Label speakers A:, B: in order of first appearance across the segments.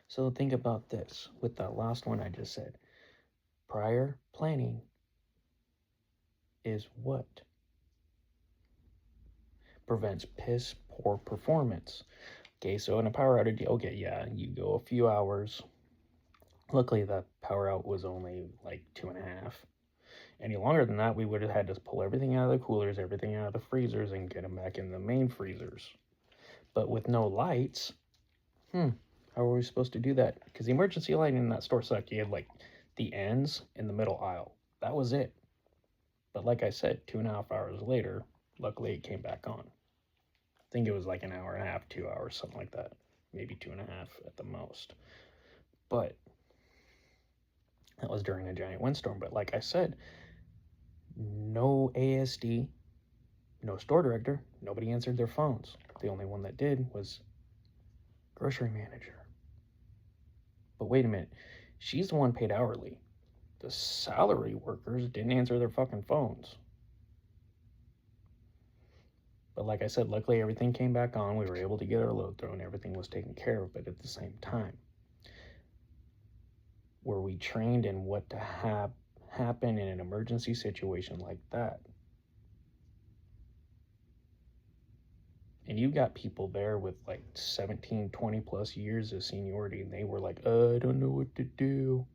A: So think about this with that last one I just said. Prior planning is what prevents piss poor performance. Okay, so in a power outage, okay, yeah, you go a few hours. Luckily, the power out was only like 2.5. Any longer than that, we would have had to pull everything out of the coolers, everything out of the freezers, and get them back in the main freezers. But with no lights, how are we supposed to do that? Because the emergency lighting in that store sucked. You had like the ends in the middle aisle. That was it. But like I said, 2.5 hours later, luckily it came back on. I think it was like an hour and a half, 2 hours, something like that. Maybe 2.5 at the most. But that was during a giant windstorm. But like I said, no ASD, no store director, nobody answered their phones. The only one that did was grocery manager. But wait a minute, she's the one paid hourly. The salary workers didn't answer their fucking phones. But like I said, luckily everything came back on. We were able to get our load through and everything was taken care of. But at the same time, were we trained in what to happen in an emergency situation like that? And you got people there with like 17, 20 plus years of seniority, and they were like, I don't know what to do.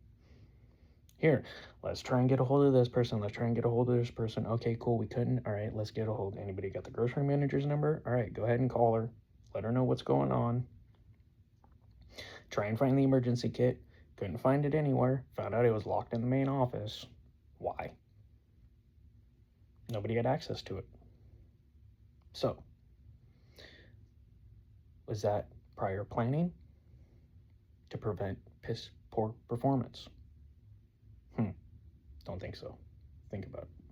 A: Here, let's try and get a hold of this person. Let's try and get a hold of this person. Okay, cool. We couldn't. All right, let's get a hold. Anybody got the grocery manager's number? All right, go ahead and call her. Let her know what's going on. Try and find the emergency kit. Couldn't find it anywhere. Found out it was locked in the main office. Why? Nobody had access to it. So, was that prior planning to prevent piss poor performance? Don't think so. Think about it.